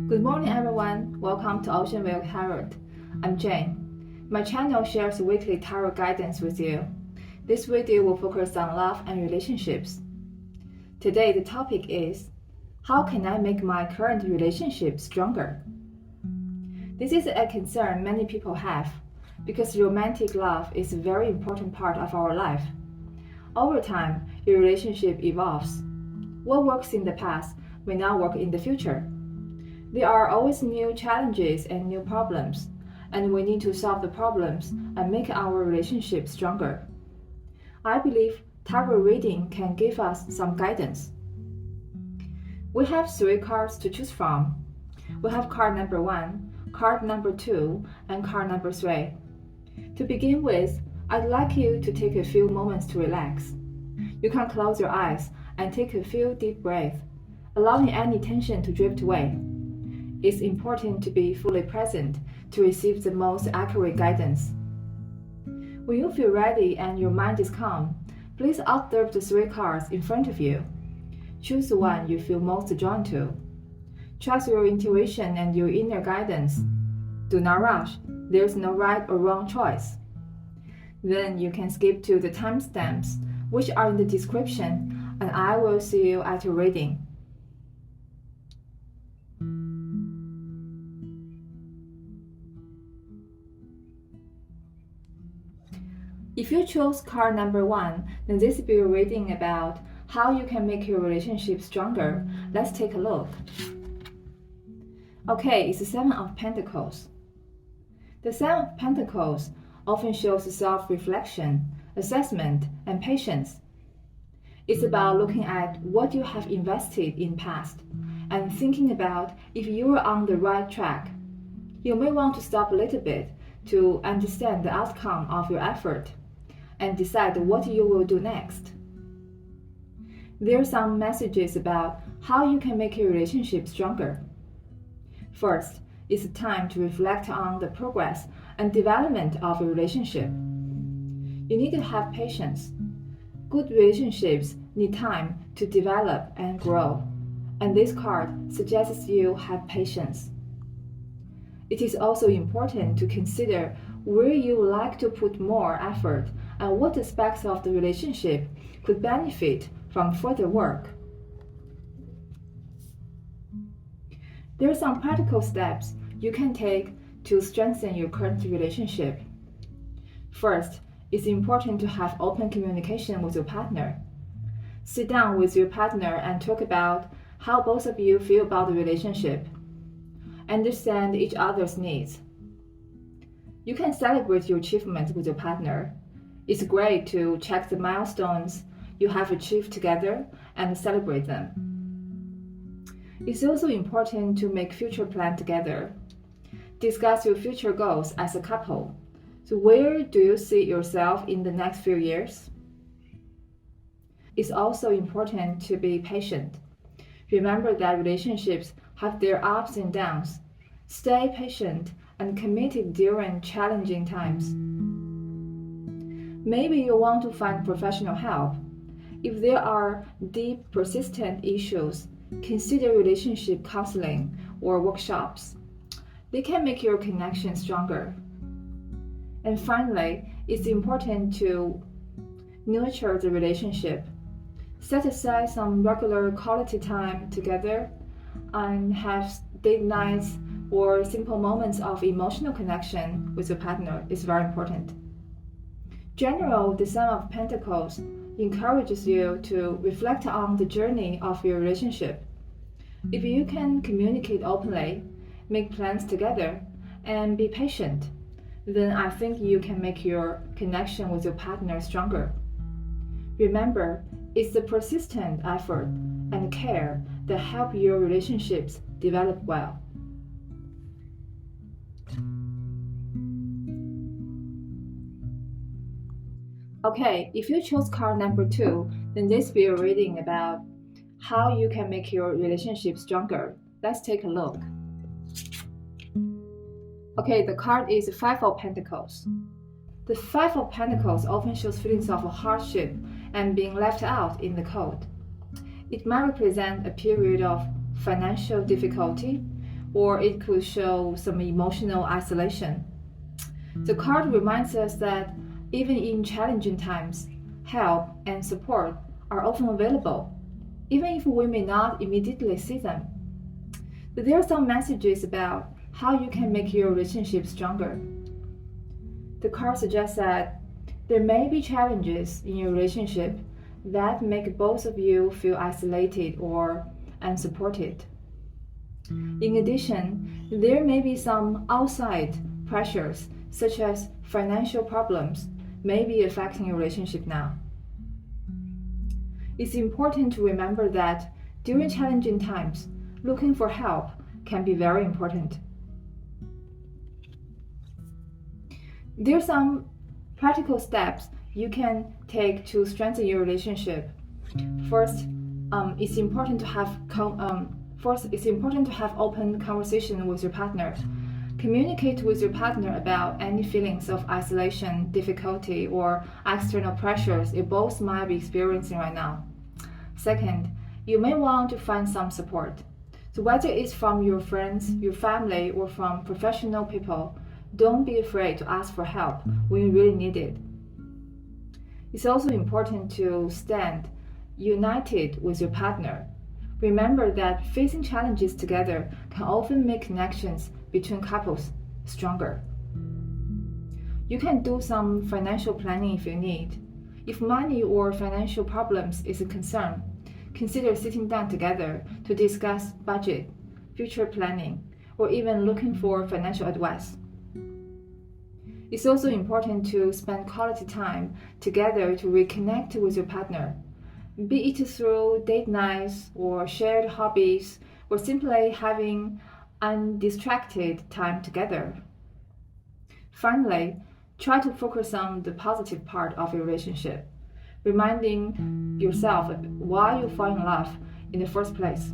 Good morning, everyone. Welcome to OceanVeil Tarot. I'm Jane. My channel shares weekly tarot guidance with you. This video will focus on love and relationships. Today, the topic is, how can I make my current relationship stronger? This is a concern many people have because romantic love is a very important part of our life. Over time, your relationship evolves. What works in the past may not work in the future. There are always new challenges and new problems, and we need to solve the problems and make our relationship stronger. I believe tarot reading can give us some guidance. We have 3 cards to choose from. We have card number 1, card number 2, and card number 3. To begin with, I'd like you to take a few moments to relax. You can close your eyes and take a few deep breaths, allowing any tension to drift away. It's important to be fully present to receive the most accurate guidance. When you feel ready and your mind is calm, please observe the 3 cards in front of you. Choose the one you feel most drawn to. Trust your intuition and your inner guidance. Do not rush. There's no right or wrong choice. Then you can skip to the timestamps, which are in the description, and I will see you at your reading. If you chose card number 1, then this will be a reading about how you can make your relationship stronger. Let's take a look. Okay, it's the 7 of Pentacles. The 7 of Pentacles often shows self-reflection, assessment, and patience. It's about looking at what you have invested in past and thinking about if you are on the right track. You may want to stop a little bit to understand the outcome of your effort and decide what you will do next. There are some messages about how you can make your relationship stronger. First, it's time to reflect on the progress and development of your relationship. You need to have patience. Good relationships need time to develop and grow, and this card suggests you have patience. It is also important to consider where you would like to put more effort and what aspects of the relationship could benefit from further work. There are some practical steps you can take to strengthen your current relationship. First, it's important to have open communication with your partner. Sit down with your partner and talk about how both of you feel about the relationship. Understand each other's needs. You can celebrate your achievements with your partner. It's great to check the milestones you have achieved together and celebrate them. It's also important to make future plans together. Discuss your future goals as a couple. So where do you see yourself in the next few years? It's also important to be patient. Remember that relationships have their ups and downs. Stay patient and committed during challenging times. Maybe you want to find professional help. If there are deep, persistent issues, consider relationship counseling or workshops. They can make your connection stronger. And finally, it's important to nurture the relationship. Set aside some regular quality time together and have date nights or simple moments of emotional connection with your partner is very important. Generally, the 7 of Pentacles encourages you to reflect on the journey of your relationship. If you can communicate openly, make plans together, and be patient, then I think you can make your connection with your partner stronger. Remember, it's the persistent effort and care that help your relationships develop well. Okay, if you chose card number 2, then this will be a reading about how you can make your relationship stronger. Let's take a look. Okay, the card is 5 of Pentacles. The 5 of Pentacles often shows feelings of hardship and being left out in the cold. It might represent a period of financial difficulty, or it could show some emotional isolation. The card reminds us that even in challenging times, help and support are often available, even if we may not immediately see them. But there are some messages about how you can make your relationship stronger. The card suggests that there may be challenges in your relationship that make both of you feel isolated or unsupported. In addition, there may be some outside pressures, such as financial problems, may be affecting your relationship now. It's important to remember that during challenging times, looking for help can be very important. There are some practical steps you can take to strengthen your relationship. First, it's important to have open conversation with your partner. Communicate with your partner about any feelings of isolation, difficulty, or external pressures you both might be experiencing right now. Second, you may want to find some support. So whether it's from your friends, your family, or from professional people, don't be afraid to ask for help when you really need it. It's also important to stand united with your partner. Remember that facing challenges together can often make connections between couples stronger. You can do some financial planning if you need. If money or financial problems is a concern, consider sitting down together to discuss budget, future planning, or even looking for financial advice. It's also important to spend quality time together to reconnect with your partner, be it through date nights or shared hobbies, or simply having undistracted time together. Finally, try to focus on the positive part of your relationship, reminding yourself of why you fell in love in the first place.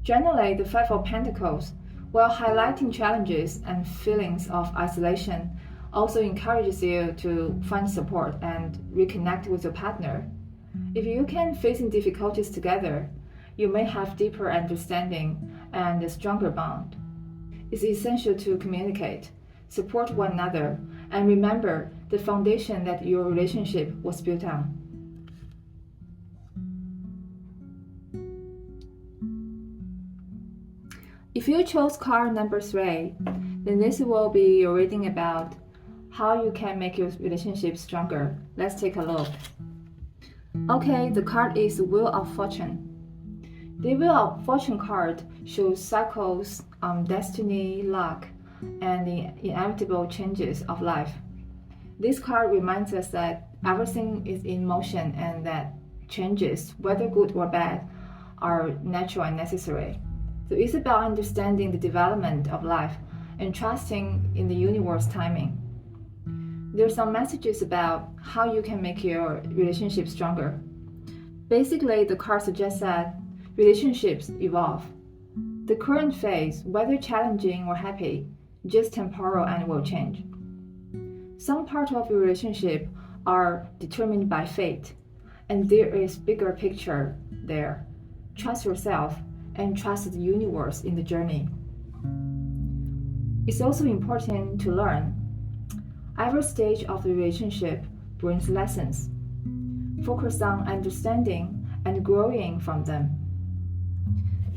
Generally, the Five of Pentacles, while highlighting challenges and feelings of isolation, also encourages you to find support and reconnect with your partner. If you can face difficulties together, you may have deeper understanding and a stronger bond. It's essential to communicate, support one another, and remember the foundation that your relationship was built on. If you chose card number 3, then this will be your reading about how you can make your relationship stronger. Let's take a look. Okay, the card is Wheel of Fortune. The Wheel of Fortune card shows cycles, destiny, luck, and the inevitable changes of life. This card reminds us that everything is in motion and that changes, whether good or bad, are natural and necessary. So it's about understanding the development of life and trusting in the universe's timing. There are some messages about how you can make your relationship stronger. Basically, the card suggests that relationships evolve. The current phase, whether challenging or happy, just temporal and will change. Some parts of your relationship are determined by fate, and there is bigger picture there. Trust yourself and trust the universe in the journey. It's also important to learn. Every stage of the relationship brings lessons. Focus on understanding and growing from them.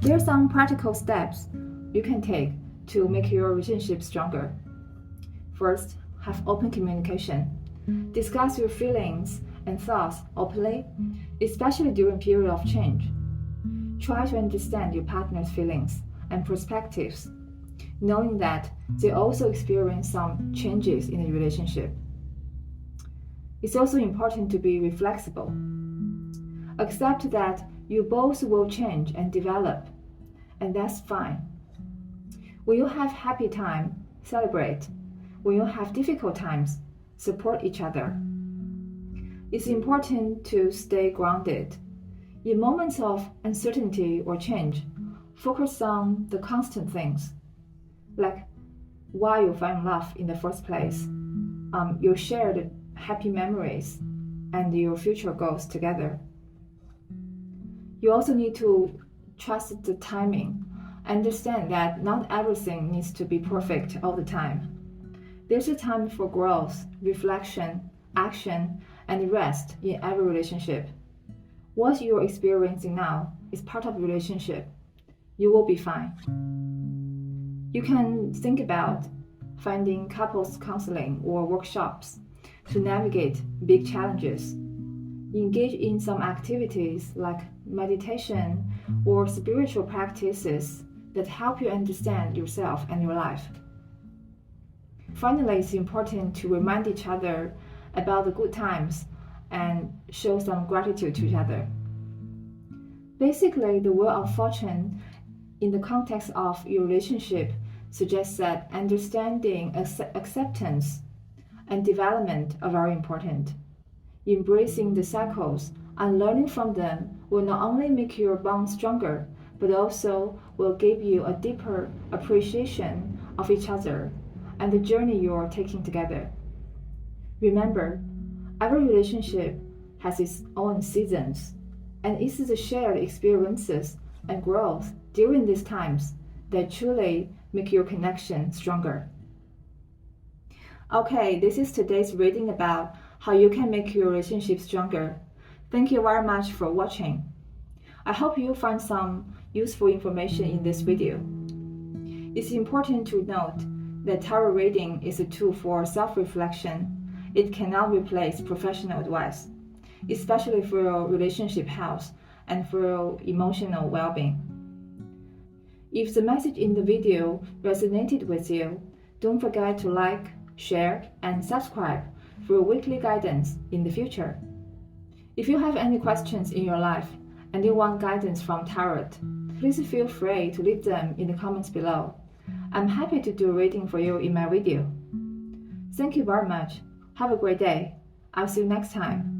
There are some practical steps you can take to make your relationship stronger. First, have open communication. Discuss your feelings and thoughts openly, especially during period of change. Try to understand your partner's feelings and perspectives, knowing that they also experience some changes in the relationship. It's also important to be flexible. Accept that you both will change and develop, and that's fine. When you have happy time, celebrate. When you have difficult times, support each other. It's important to stay grounded. In moments of uncertainty or change, focus on the constant things, like why you fell in love in the first place, your shared happy memories, and your future goals together. You also need to trust the timing. Understand that not everything needs to be perfect all the time. There's a time for growth, reflection, action, and rest in every relationship. What you're experiencing now is part of the relationship. You will be fine. You can think about finding couples counseling or workshops to navigate big challenges. Engage in some activities like meditation or spiritual practices that help you understand yourself and your life. Finally, it's important to remind each other about the good times and show some gratitude to each other. Basically, the Wheel of Fortune in the context of your relationship suggests that understanding, acceptance, and development are very important. Embracing the cycles and learning from them will not only make your bond stronger, but also will give you a deeper appreciation of each other and the journey you are taking together. Remember, every relationship has its own seasons, and it's the shared experiences and growth during these times that truly make your connection stronger. Okay, this is today's reading about how you can make your relationship stronger. Thank you very much for watching. I hope you find some useful information in this video. It's important to note that tarot reading is a tool for self-reflection. It cannot replace professional advice, especially for your relationship health and for your emotional well-being. If the message in the video resonated with you, don't forget to like, share, and subscribe for weekly guidance in the future. If you have any questions in your life and you want guidance from tarot, please feel free to leave them in the comments below. I'm happy to do a reading for you in my video. Thank you very much. Have a great day. I'll see you next time.